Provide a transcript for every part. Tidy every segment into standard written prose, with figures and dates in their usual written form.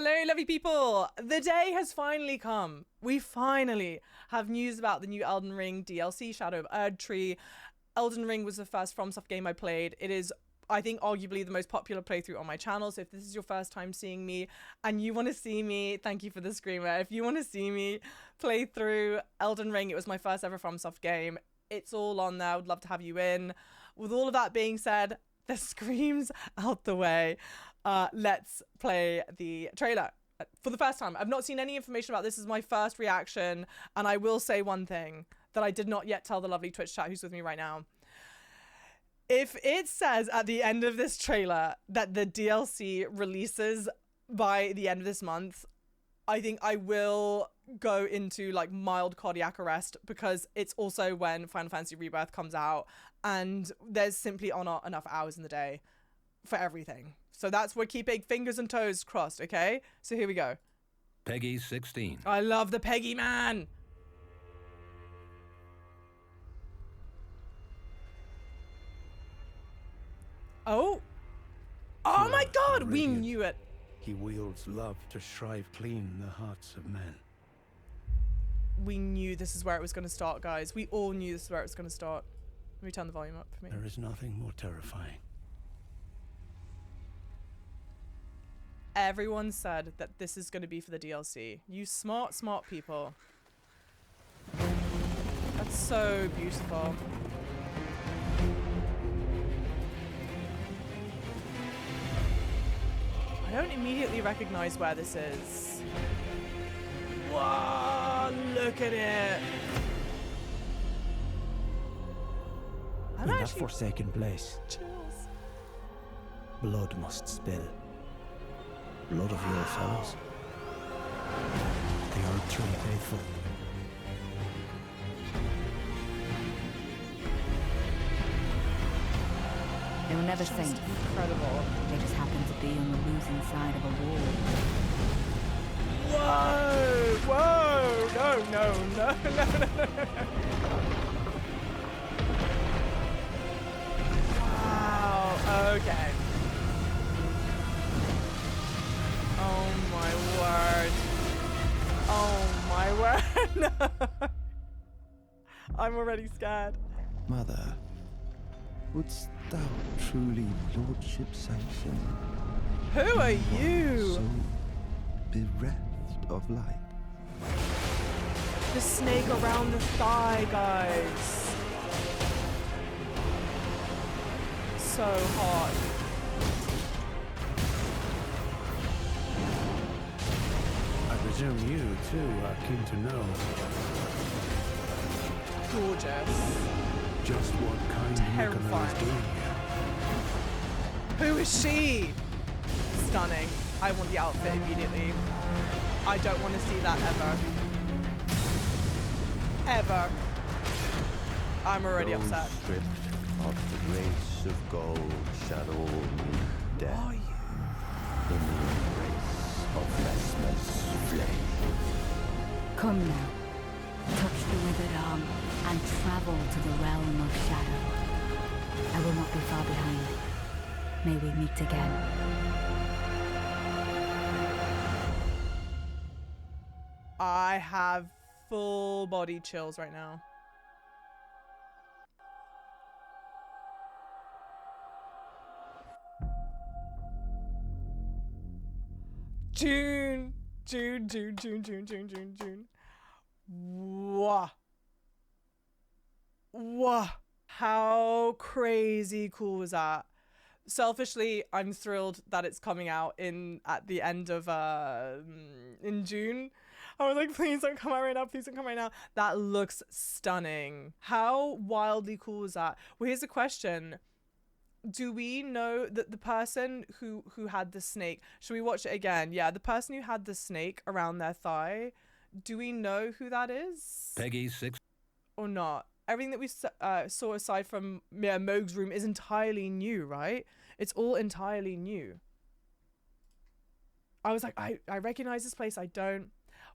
Hello, lovely people. The day has finally come. We finally have news about the new Elden Ring DLC, Shadow of Erdtree. Elden Ring was the first FromSoft game I played. It is, I think, arguably the most popular playthrough on my channel. So if this is your first time seeing me and you want to see me, thank you for the screamer. If you want to see me play through Elden Ring, it was my first ever FromSoft game. It's all on there. I would love to have you in. With all of that being said, the screams out the way. Let's play the trailer. For the first time, I've not seen any information about this. This is my first reaction. And I will say one thing that I did not yet tell the lovely Twitch chat who's with me right now. If it says at the end of this trailer that the DLC releases by the end of this month, I think I will go into like mild cardiac arrest, because it's also when Final Fantasy Rebirth comes out and there's simply not enough hours in the day for everything. So we're keeping fingers and toes crossed, okay? So here we go. Peggy 16. I love the Peggy, man. Oh my God, we knew it. He wields love to shrive clean the hearts of men. We knew this is where it was going to start, guys. We all knew this is where it was going to start. Let me turn the volume up for me. There is nothing more terrifying. Everyone said that this is going to be for the DLC. You smart people. That's so beautiful. I don't immediately recognize where this is. Whoa, look at it. In that forsaken place, chills. Blood must spill. Blood of your fellows. The Erdtree faithful. They were never saints. Incredible. They just happened to be on the losing side of a war. Whoa! Whoa! No. Wow. Okay. Oh my word. No. I'm already scared. Mother, wouldst thou truly lordship sanction? Who are you? So bereft of light. The snake around the thigh, guys. So hot. I presume you, too, are keen to know Gorgeous. just what kind Nicola is doing here. Who is she? Stunning. I want the outfit immediately. I don't want to see that ever. I'm already upset. Stripped of the grace of gold, shadow death. Are you? In the embrace of Vesper's flame. Come now, touch the withered arm and travel to the realm of shadow. I will not be far behind. May we meet again. I have full body chills right now. June. Whoa. How crazy cool was that? Selfishly, I'm thrilled that it's coming out at the end of in June. I was like, please don't come out right now. Please don't come right now. That looks stunning. How wildly cool is that? Well, here's a question. Do we know that the person who had the snake, should we watch it again? Yeah, the person who had the snake around their thigh, do we know who that is? Peggy 6. Or not? Everything that we saw aside from Moog's room is entirely new, right? It's all entirely new. I was like, I recognize this place. I don't.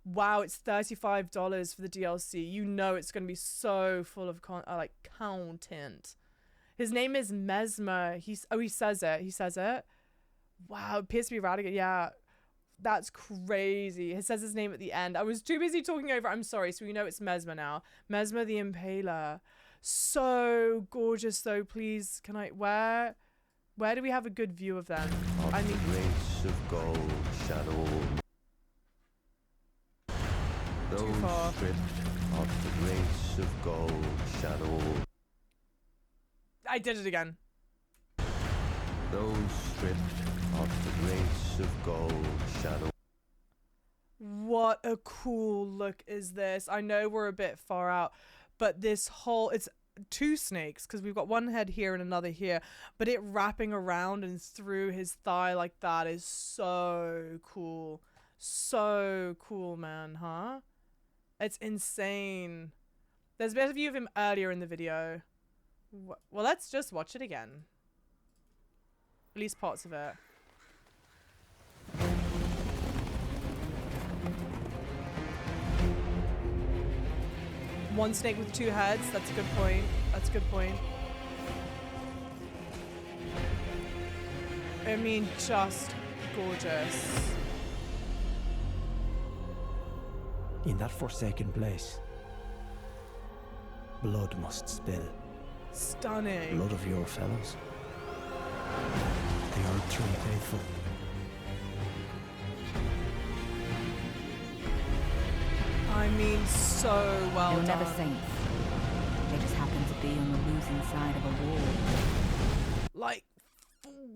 Wow, it's $35 for the DLC. You know it's going to be so full of content. His name is Mesmer. He says it. Wow, it appears to be Radigan. Yeah. That's crazy. It says his name at the end. I was too busy talking over. I'm sorry. So we know it's Mesmer now. Mesmer the Impaler. So gorgeous though. Please, can I, where do we have a good view of them? Of I mean, the race of gold, shadow. Those far. stripped of the race of gold, shadow. I did it again. Those stripped of the race of gold, shadow. What a cool look is this. I know we're a bit far out, but this whole, it's two snakes because we've got one head here and another here, but it wrapping around and through his thigh like that is so cool. So cool, man, huh? It's insane. There's a better view of him earlier in the video. Well, let's just watch it again. At least parts of it. One snake with two heads. That's a good point. That's a good point. I mean, just gorgeous. In that forsaken place, blood must spill. Stunning. Blood of your fellows. The Erdtree faithful. I mean, so well They were done. never saints. They just happened to be on the losing side of a war. Like,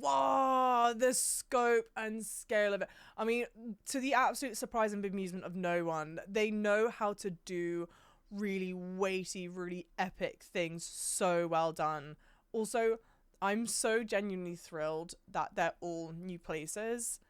wow, the scope and scale of it. I mean, to the absolute surprise and bemusement of no one, they know how to do really weighty, really epic things so well done. Also, I'm so genuinely thrilled that they're all new places.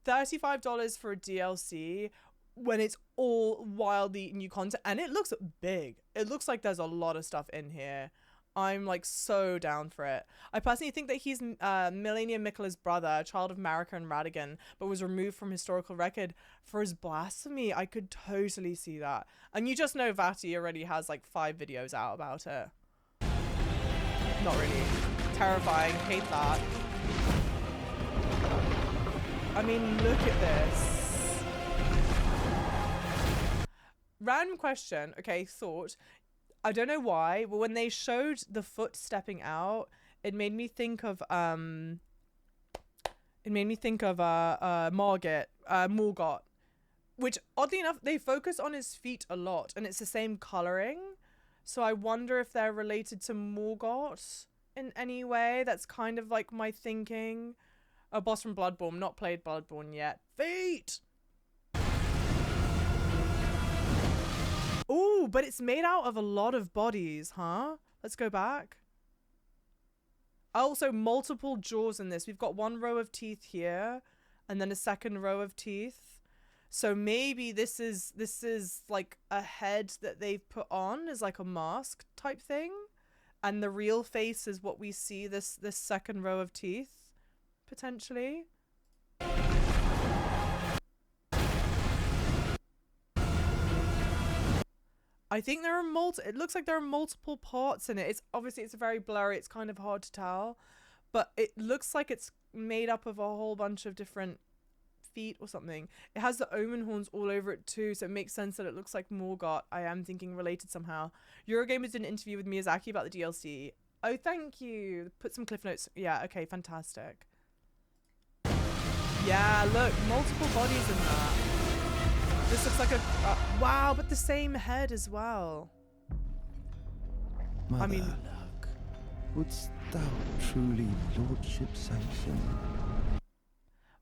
$35 for a DLC when it's all wildly new content, and it looks big. It looks like there's a lot of stuff in here. I'm like so down for it. I personally think that he's Melania Mikkela's brother, a child of Marika and Radigan, but was removed from historical record for his blasphemy. I could totally see that. And you just know Vati already has like 5 videos out about it. Not really. Terrifying. Hate that. I mean, look at this. Random question. Okay, thought. I don't know why, but when they showed the foot stepping out, it made me think of Morgott, which oddly enough they focus on his feet a lot, and it's the same coloring. So I wonder if they're related to Morgott in any way. That's kind of like my thinking. A boss from Bloodborne, not played Bloodborne yet. Feet. Ooh, but it's made out of a lot of bodies, huh? Let's go back. Also, multiple jaws in this. We've got one row of teeth here, and then a second row of teeth. So maybe this is like a head that they've put on as like a mask type thing, and the real face is what we see. This second row of teeth, potentially. I think there are it looks like there are multiple parts in it. It's obviously it's very blurry. It's kind of hard to tell, but it looks like it's made up of a whole bunch of different feet or something. It has the omen horns all over it too, so it makes sense that it looks like Morgott. I am thinking related somehow. Eurogamer did an interview with Miyazaki about the DLC. Oh, thank you. Put some cliff notes. Yeah, okay, fantastic. Yeah, look, multiple bodies in that. This looks like a wow, but the same head as well. Mother, I mean, wouldst thou truly lordship sanction?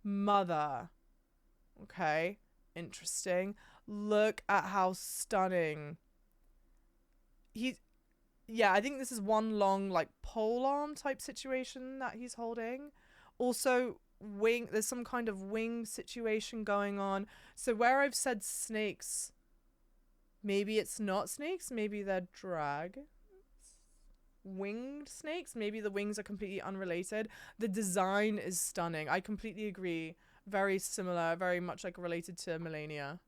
Mother. Okay, interesting. Look at how stunning. Yeah, I think this is one long like pole arm type situation that he's holding. Also, there's some kind of wing situation going on. So where I've said snakes, maybe it's not snakes, maybe they're winged snakes. Maybe the wings are completely unrelated. The design is stunning. I completely agree. Very similar, very much like related to Melania.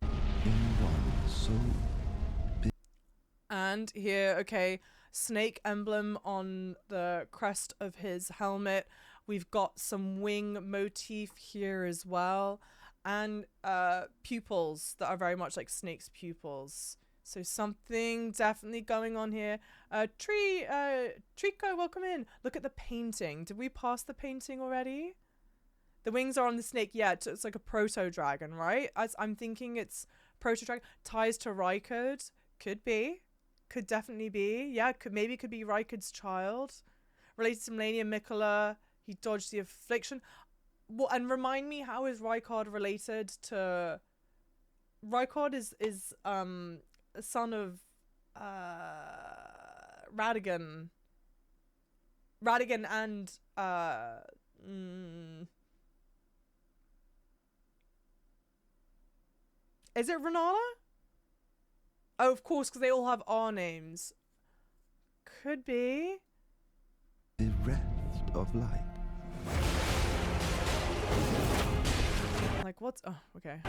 In one so big. And here, okay, snake emblem on the crest of his helmet. We've got some wing motif here as well, and pupils that are very much like snake's pupils. So something definitely going on here. Trico, welcome in. Look at the painting. Did we pass the painting already? The wings are on the snake. Yeah, it's like a proto-dragon, right? I'm thinking it's proto-dragon. Ties to Rykard. Could be. Could definitely be. Yeah, could be Rykard's child. Related to Melania Mikola. He dodged the affliction. Well, and remind me, how is Rykard related to... Rykard is a son of Radigan. Radigan and is it Renala? Oh, of course, because they all have R names. Could be. The rest of light. Like, what's... Oh, okay.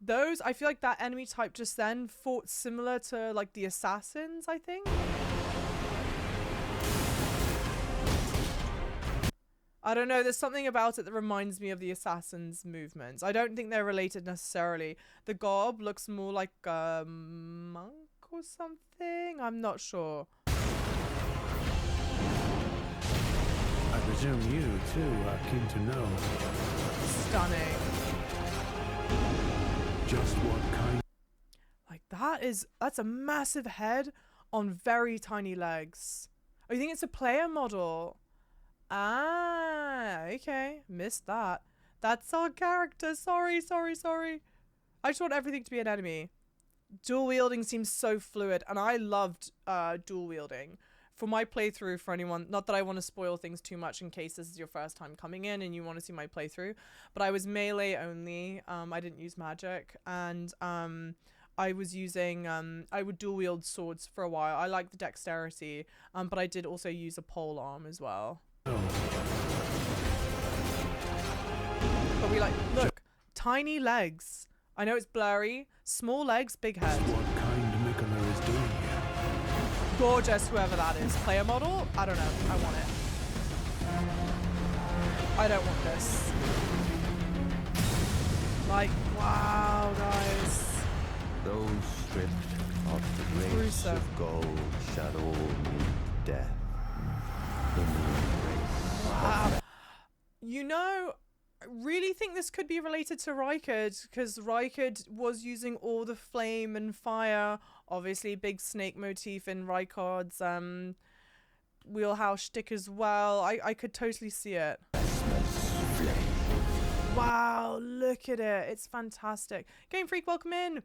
Those, I feel like that enemy type just then fought similar to, like, the assassins, I think. I don't know, there's something about it that reminds me of the assassins' movements. I don't think they're related necessarily. The gob looks more like a monk or something. I'm not sure. I presume you, too, are keen to know Stunning. just what kind. Like, that's a massive head on very tiny legs. Oh, you think it's a player model? Ah, okay. Missed that. That's our character. Sorry. I just want everything to be an enemy. Dual wielding seems so fluid, and I loved dual wielding. For my playthrough, for anyone, not that I want to spoil things too much in case this is your first time coming in and you want to see my playthrough, but I was melee only. I didn't use magic, and I was using, I would dual wield swords for a while. I like the dexterity, but I did also use a pole arm as well. Oh, But we like, look, tiny legs. I know it's blurry, small legs, big head. what kind Mikola is doing here. Gorgeous, whoever that is. Player model? I don't know. I want it. I don't want this. Like, wow, guys. Those stripped of the grace Gruesome. of gold shall all meet death in the embrace. Wow. You know, I really think this could be related to Rykard, because Rykard was using all the flame and fire. Obviously, big snake motif in Rykard's wheelhouse shtick as well. I could totally see it. Wow, look at it. It's fantastic. Game Freak, welcome in.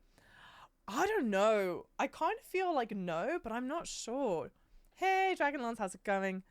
I don't know. I kind of feel like no, but I'm not sure. Hey, Dragonlance, how's it going?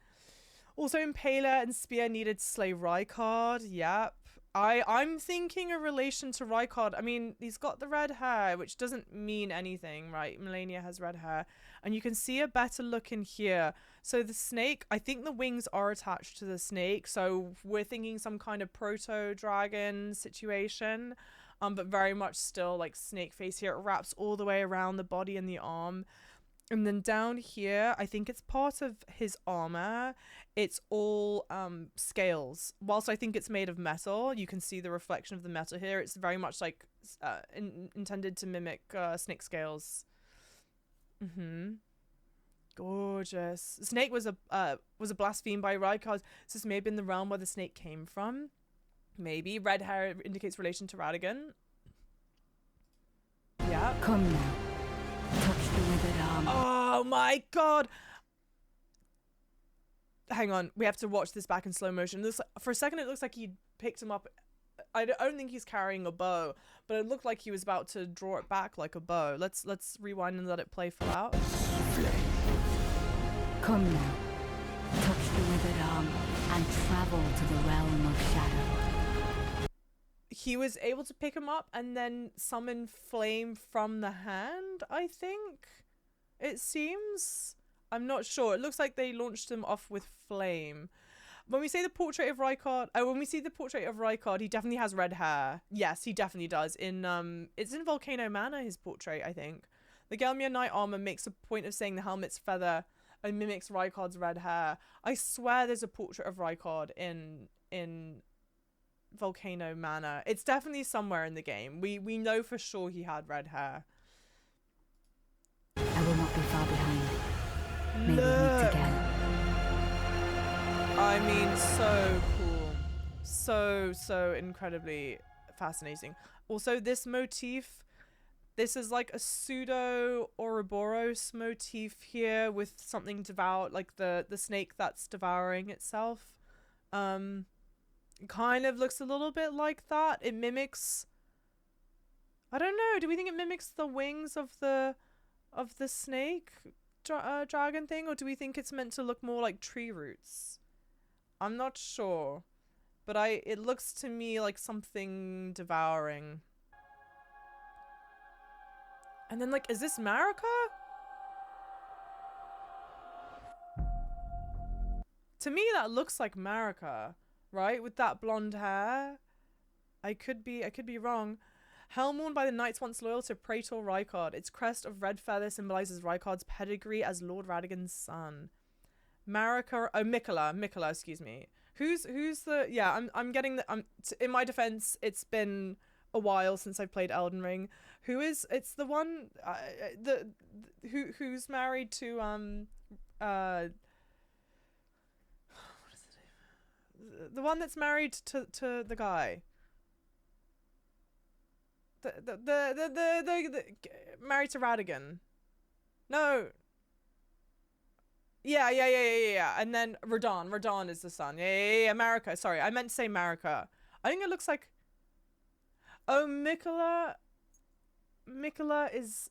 Also, Impaler and Spear needed to slay Rykard. Yep. I'm thinking a relation to Rykard. I mean, he's got the red hair, which doesn't mean anything, right? Melania has red hair. And you can see a better look in here. So the snake, I think the wings are attached to the snake. So we're thinking some kind of proto-dragon situation. But very much still like snake face here. It wraps all the way around the body and the arm. And then down here, I think it's part of his armor. It's all scales. Whilst I think it's made of metal, you can see the reflection of the metal here. It's very much like intended to mimic snake scales. Gorgeous. Snake was a blaspheme by Rykard. So this may have been the realm where the snake came from. Maybe. Red hair indicates relation to Radigan. Yeah. Come now. Touch the withered arm. Oh my god. Hang on, we have to watch this back in slow motion. This, for a second it looks like he picked him up. I don't think he's carrying a bow, but it looked like he was about to draw it back like a bow. Let's rewind and let it play full out. Come now. Touch the withered arm and travel to the realm of shadow. He was able to pick him up and then summon flame from the hand, I think. It seems. I'm not sure. It looks like they launched him off with flame. When we say the portrait of Rykard, when we see the portrait of Rykard, he definitely has red hair. Yes, he definitely does. It's in Volcano Manor, his portrait, I think. The Gelmir knight armor makes a point of saying the helmet's feather and mimics Rykard's red hair. I swear there's a portrait of Rykard in Volcano Manor. It's definitely somewhere in the game. We know for sure he had red hair. I will not be far behind. Maybe we meet again. I mean, so cool. So incredibly fascinating. Also, this motif, this is like a pseudo Ouroboros motif here with something devout, like the snake that's devouring itself. It kind of looks a little bit like that. It mimics, I don't know, do we think it mimics the wings of the snake dragon thing, or do we think it's meant to look more like tree roots? I'm not sure, but it looks to me like something devouring. And then, like, is this Marika? To me, that looks like Marika, right? With that blonde hair. I could be wrong. Helm worn by the knights once loyal to Praetor Rykard. Its crest of red feather symbolizes Rykard's pedigree as Lord Radagon's son. Marika, oh, Mikola, excuse me. Who's the, yeah, I'm getting the, in my defense, it's been a while since I've played Elden Ring. It's the one, who's married to, what is it? The one that's married to the guy. The married to Radagon. No. Yeah. And then Radahn is the son. Yeah. Marika. Sorry, I meant to say Marika. I think it looks like. Oh, Mikola is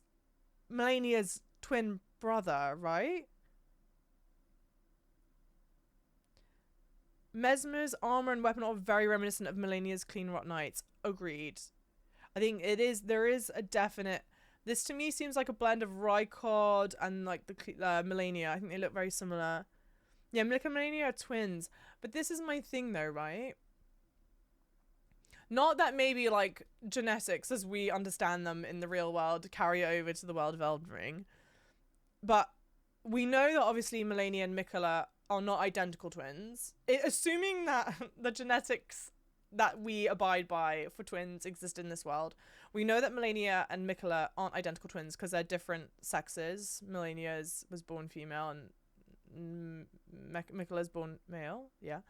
Melania's twin brother, right? Mesmer's armor and weapon are very reminiscent of Melania's clean rot knights. Agreed. I think there is a definite, this to me seems like a blend of Rykard and like the Melania. I think they look very similar. Yeah, Milka and Melania are twins. But this is my thing though, right? Not that maybe like genetics as we understand them in the real world carry over to the world of Elden Ring. But we know that obviously Melania and Mikola are not identical twins. Assuming that the genetics that we abide by for twins exist in this world. We know that Melania and Mikola aren't identical twins because they're different sexes. Melania was born female and Mikola's born male. Yeah.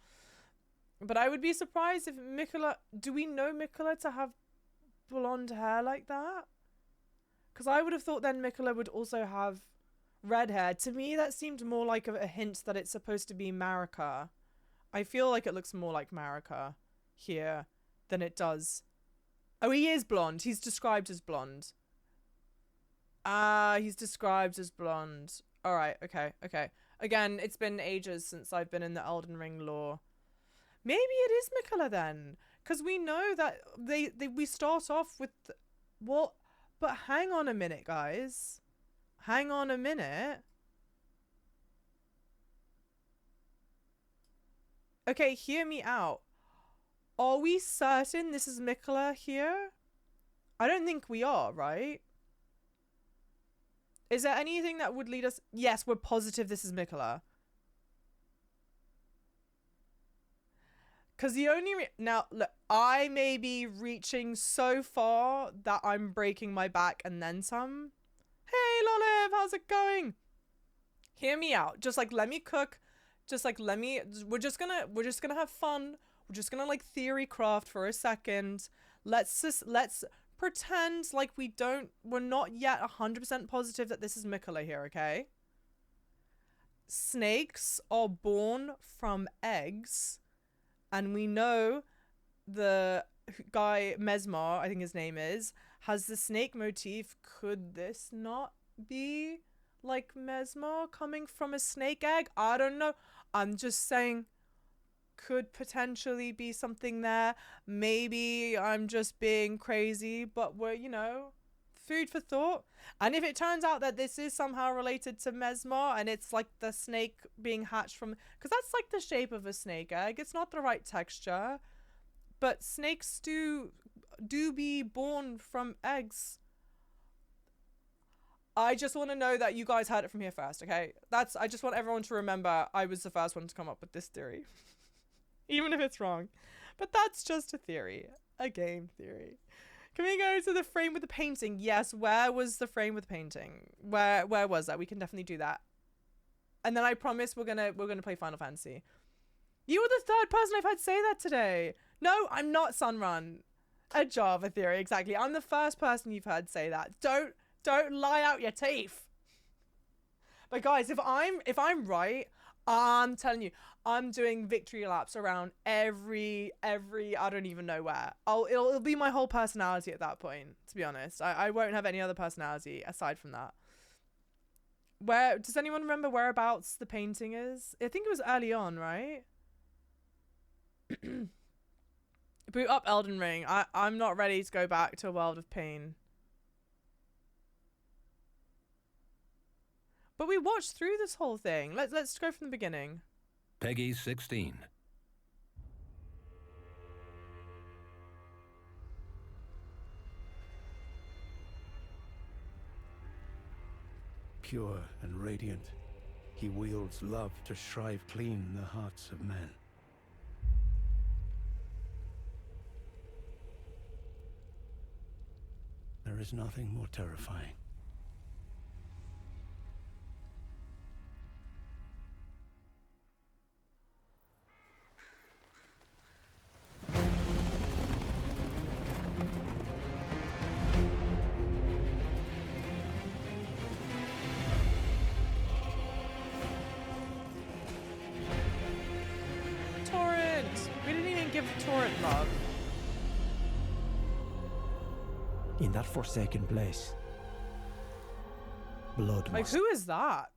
But I would be surprised if Mikola... Do we know Mikola to have blonde hair like that? Because I would have thought then Mikola would also have red hair. To me, that seemed more like a hint that it's supposed to be Marika. I feel like it looks more like Marika here than it does. Oh, he is blonde. He's described as blonde. He's described as blonde. Alright, okay. Again, it's been ages since I've been in the Elden Ring lore. Maybe it is Mikola then. Because we know that we start off with... What? But hang on a minute, guys. Hang on a minute. Okay, hear me out. Are we certain this is Mikola here? I don't think we are, right? Is there anything that would lead us... Yes, we're positive this is Mikola. Because the only... Now, look, I may be reaching so far that I'm breaking my back and then some. Hey, Lolive, how's it going? Hear me out. Just, like, let me cook. Just, like, let me... We're just gonna have fun. We're just gonna like theory craft for a second. Let's pretend like we're not yet 100% positive that this is Mikola here, okay? Snakes are born from eggs, and we know the guy Mesmer, I think his name is, has the snake motif. Could this not be like Mesmer coming from a snake egg? I don't know. I'm just saying. Could potentially be something there. Maybe I'm just being crazy, but we're, food for thought. And if it turns out that this is somehow related to Mesmer and it's like the snake being hatched from, because that's like the shape of a snake egg. It's not the right texture, but snakes do be born from eggs. I just want to know that you guys heard it from here first, okay? I just want everyone to remember I was the first one to come up with this theory. Even if it's wrong. But that's just a theory. A game theory. Can we go to the frame with the painting? Yes, where was the frame with the painting? Where was that? We can definitely do that. And then I promise we're gonna play Final Fantasy. You were the third person I've had say that today. No, I'm not Sunrun. A Java theory, exactly. I'm the first person you've heard say that. Don't lie out your teeth. But guys, if I'm right, I'm telling you, I'm doing victory laps around every I don't even know where. It'll be my whole personality at that point, to be honest. I won't have any other personality aside from that. Where does anyone remember whereabouts the painting is? I think it was early on, right? Boot up Elden Ring. I'm not ready to go back to a world of pain. But we watched through this whole thing. Let's go from the beginning. Peggy 16. Pure and radiant, he wields love to shrive clean the hearts of men. There is nothing more terrifying. Torrent love. In that forsaken place, blood Like, must... who is that?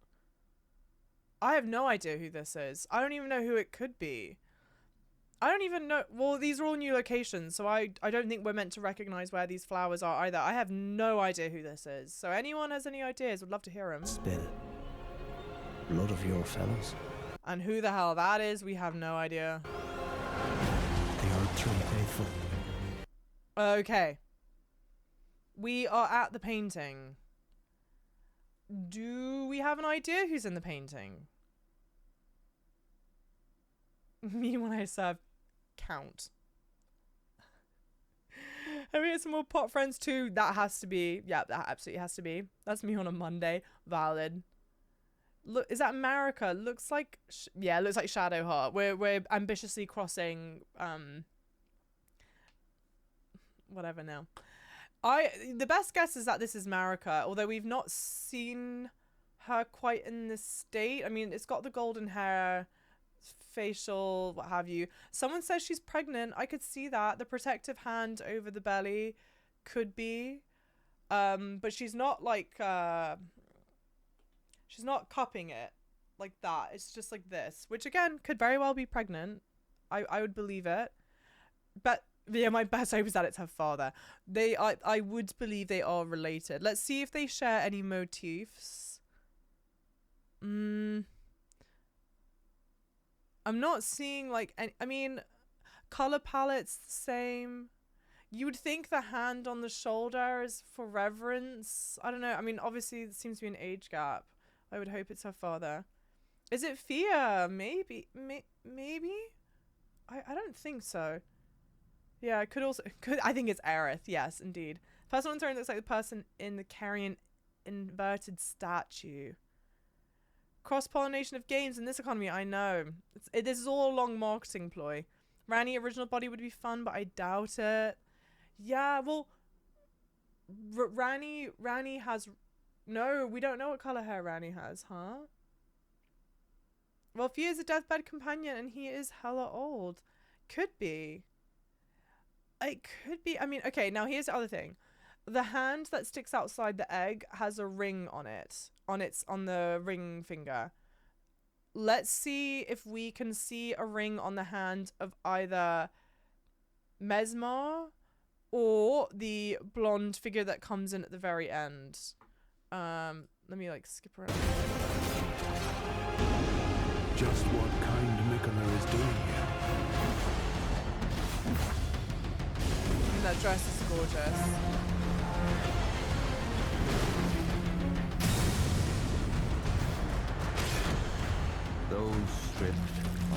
I have no idea who this is. I don't even know who it could be. I don't even know. Well, these are all new locations, so I don't think we're meant to recognize where these flowers are either. I have no idea who this is. So anyone has any ideas, would love to hear them. Spill. Blood of your fellows. And who the hell that is, we have no idea. The Erdtree faithful. Okay. We are at the painting. Do we have an idea who's in the painting? Me when I serve count. Have we got some more pot friends too? That has to be. Yeah, that absolutely has to be. That's me on a Monday. Valid. Look, is that America? Looks like, yeah, it looks like Shadowheart. We're ambitiously crossing, whatever now. The best guess is that this is Marika, although we've not seen her quite in this state. I mean, it's got the golden hair, facial, what have you. Someone says she's pregnant. I could see that. The protective hand over the belly could be. But she's not like, she's not cupping it like that. It's just like this, which again, could very well be pregnant. I would believe it. But yeah, my best hope is that it's her father. I would believe they are related. Let's see if they share any motifs. I'm not seeing like any, I mean, color palette's the same. You would think the hand on the shoulder is for reverence. I don't know. I mean, obviously there seems to be an age gap. I would hope it's her father. Is it Fia? Maybe. Maybe? I don't think so. Yeah, it could also... I think it's Aerith. Yes, indeed. Person on turn looks like the person in the carrion inverted statue. Cross-pollination of games in this economy, I know. This is all a long marketing ploy. Rani original body would be fun, but I doubt it. Yeah, well... Rani has... No, we don't know what color hair Rani has, huh? Well, Fia's a deathbed companion and he is hella old. Could be. It could be. I mean, okay, now here's the other thing. The hand that sticks outside the egg has a ring on it. On the ring finger. Let's see if we can see a ring on the hand of either Mesmer or the blonde figure that comes in at the very end. Let me like skip around. Just what kind Mikola is doing here. That dress is gorgeous. So stripped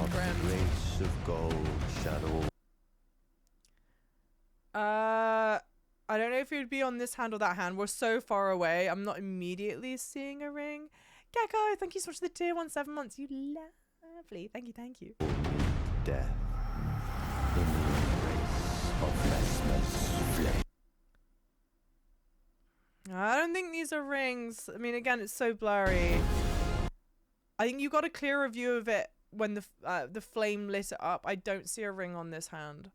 of Grim. the grace of gold shadow. I don't know if it would be on this hand or that hand. We're so far away. I'm not immediately seeing a ring. Gecko, thank you so much for the tier 1 7 months. You lovely. Thank you, thank you. Death in the embrace of Vesper's flame. I don't think these are rings. I mean, again, it's so blurry. I think you got a clearer view of it when the flame lit it up. I don't see a ring on this hand.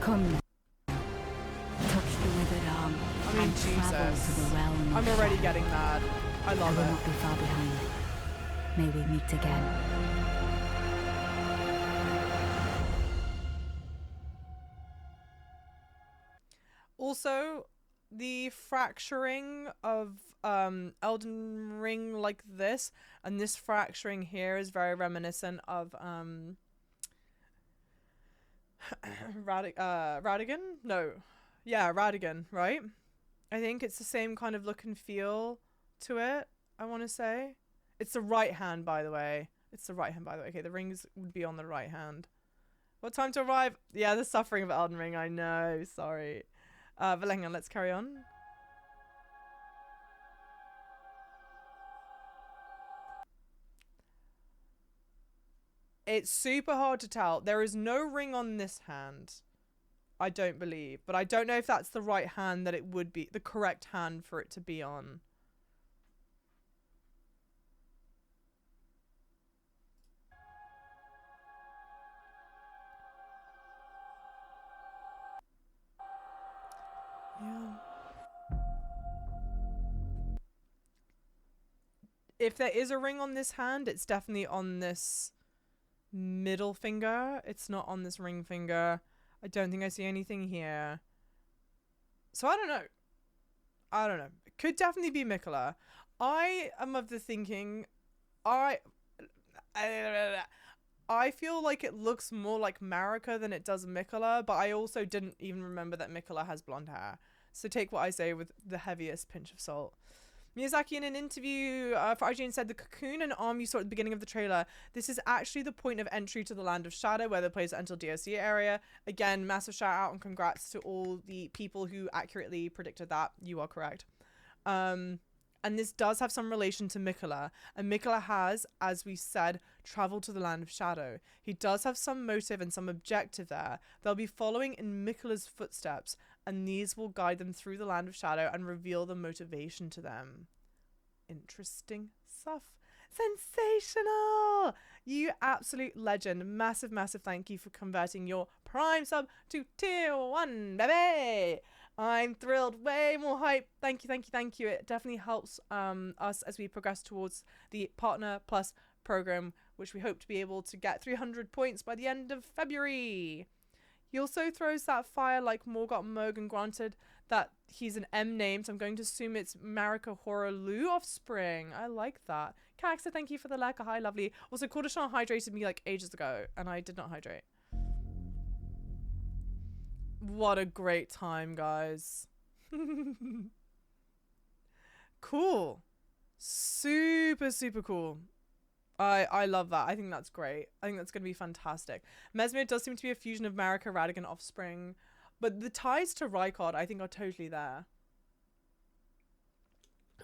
Come now. Touch the withered arm I mean, and travel Jesus. to the realm I'm of already shadow. getting mad. I I love will it. not be far behind. May we meet again. Also, the fracturing of Elden Ring like this and this fracturing here is very reminiscent of Radigan? No. Yeah, Radigan, right? I think it's the same kind of look and feel to it, I want to say. It's the right hand, by the way. It's the right hand, by the way. Okay, the rings would be on the right hand. What time to arrive? Yeah, the suffering of Elden Ring, I know. Sorry. But hang on, let's carry on. It's super hard to tell. There is no ring on this hand. I don't believe. But I don't know if that's the right hand that it would be. The correct hand for it to be on. Yeah. If there is a ring on this hand, it's definitely on this middle finger. It's not on this ring finger. I don't think I see anything here. So I don't know. I don't know. It could definitely be Mikola. I am of the thinking I feel like it looks more like Marika than it does Mikola, but I also didn't even remember that Mikola has blonde hair. So take what I say with the heaviest pinch of salt. Miyazaki in an interview for IGN said the cocoon and arm you saw at the beginning of the trailer, this is actually the point of entry to the Land of Shadow where the players enter the DLC area. Again, massive shout out and congrats to all the people who accurately predicted that. You are correct. And this does have some relation to Mikola. And Mikola has, as we said, traveled to the Land of Shadow. He does have some motive and some objective there. They'll be following in Mikola's footsteps, and these will guide them through the Land of Shadow and reveal the motivation to them. Interesting stuff. Sensational! You absolute legend. Massive, massive thank you for converting your Prime sub to tier 1, baby! I'm thrilled. Way more hype. Thank you, thank you, thank you. It definitely helps us as we progress towards the Partner Plus program, which we hope to be able to get 300 points by the end of February. He also throws that fire like Morgoth Morgan, granted that he's an M name, so I'm going to assume it's Marika Horaloo offspring. I like that. Caxa, thank you for the like. Hi, lovely. Also, Kordashan hydrated me like ages ago, and I did not hydrate. What a great time, guys. Cool. Super, super cool. I love that. I think that's great. I think that's going to be fantastic. Mesmer does seem to be a fusion of Marika, Radigan, Offspring. But the ties to Rykard, I think, are totally there.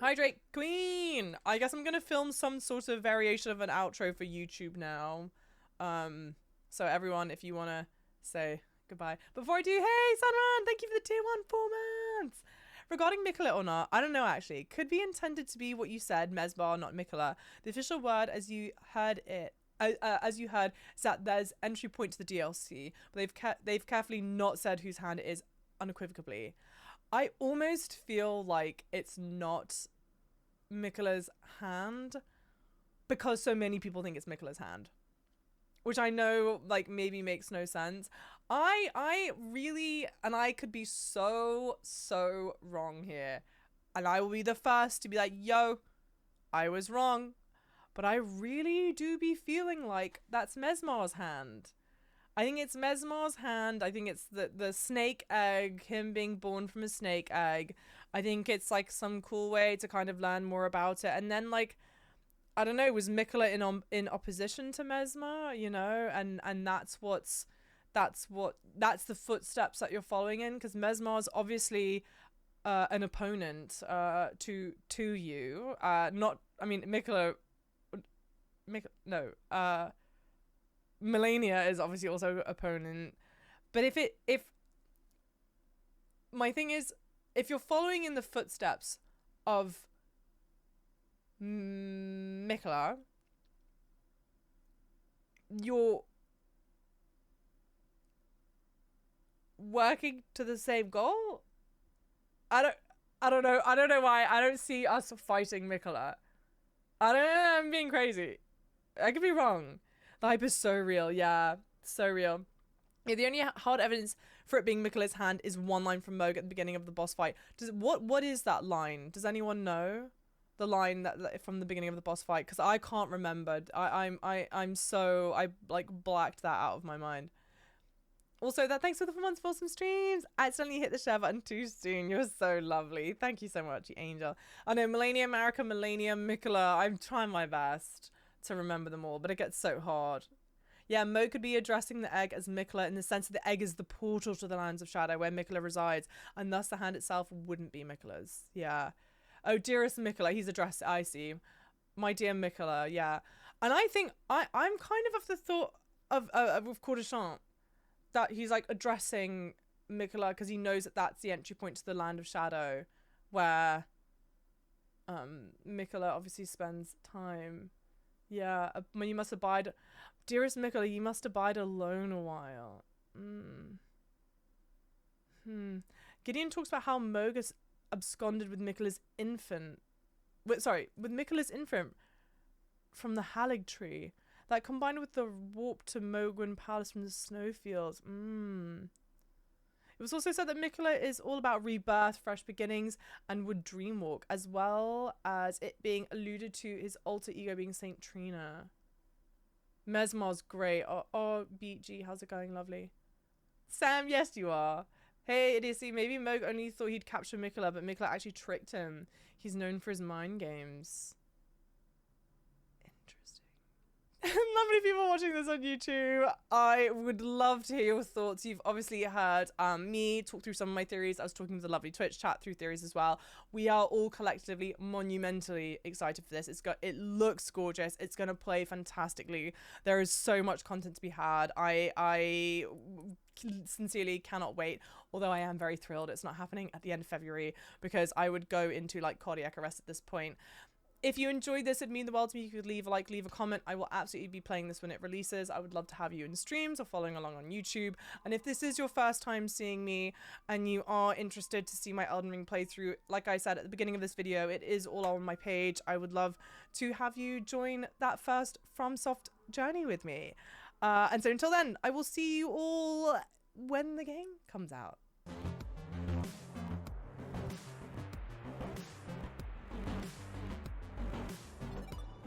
Hydrate Queen! I guess I'm going to film some sort of variation of an outro for YouTube now. So everyone, if you want to say goodbye. Before I do, hey, Sunran, thank you for the tier 1 4 months. Regarding Mikola or not, I don't know actually. Could be intended to be what you said, Mesbar, not Mikola. The official word, as you heard, is that there's entry point to the DLC, but they've carefully not said whose hand it is unequivocally. I almost feel like it's not Mikola's hand because so many people think it's Mikola's hand, which I know like maybe makes no sense. I really, and I could be so wrong here, and I will be the first to be like, yo, I was wrong, but I really do be feeling like that's Mesmar's hand. I think it's Mesmar's hand. I think it's the snake egg, him being born from a snake egg. I think it's like some cool way to kind of learn more about it, and then like I don't know, was Mikola in opposition to Mesmer, you know, and that's the footsteps that you're following in, because Mesmer's obviously an opponent to you. Not, I mean, Melania is obviously also opponent. But if my thing is, if you're following in the footsteps of Mikola, you're working to the same goal. I don't know why I don't see us fighting Mikola. I don't know, I'm being crazy. I could be wrong. The hype is so real, yeah, so real. Yeah, the only hard evidence for it being Mikola's hand is one line from Moog at the beginning of the boss fight. What is that line? Does anyone know the line that from the beginning of the boss fight? Because I can't remember. I like blacked that out of my mind. Also, thanks for the 4 months for some streams. I accidentally hit the share button too soon. You're so lovely. Thank you so much, you angel. I know, Melania, Marika, Melania, Mikola. I'm trying my best to remember them all, but it gets so hard. Yeah, Mo could be addressing the egg as Mikola in the sense that the egg is the portal to the Lands of Shadow where Mikola resides, and thus the hand itself wouldn't be Mikola's. Yeah. Oh, dearest Mikola, he's addressed, I see. My dear Mikola, yeah. And I think I'm kind of the thought of Courtichamp, that he's like addressing Mikola because he knows that that's the entry point to the Land of Shadow, where Mikola obviously spends time. Yeah, when you must abide, dearest Mikola, you must abide alone a while. Gideon talks about how Mogus absconded with Mikola's infant. With Mikola's infant from the Erdtree. That combined with the warp to Mogwin Palace from the snowfields. It was also said that Mikola is all about rebirth, fresh beginnings, and would dreamwalk, as well as it being alluded to his alter ego being Saint Trina. Mesmer's great. Oh, BG, how's it going? Lovely. Sam, yes, you are. Hey, Idiocy, maybe Moog only thought he'd capture Mikola, but Mikola actually tricked him. He's known for his mind games. Lovely people watching this on YouTube. I would love to hear your thoughts. You've obviously heard me talk through some of my theories. I was talking to the lovely Twitch chat through theories as well. We are all collectively monumentally excited for this. It looks gorgeous. It's going to play fantastically. There is so much content to be had. I sincerely cannot wait, although I am very thrilled it's not happening at the end of February, because I would go into like cardiac arrest at this point. If you enjoyed this, it'd mean the world to me. You could leave a like, leave a comment. I will absolutely be playing this when it releases. I would love to have you in streams or following along on YouTube. And if this is your first time seeing me and you are interested to see my Elden Ring playthrough, like I said at the beginning of this video, it is all on my page. I would love to have you join that first FromSoft journey with me. And so until then, I will see you all when the game comes out.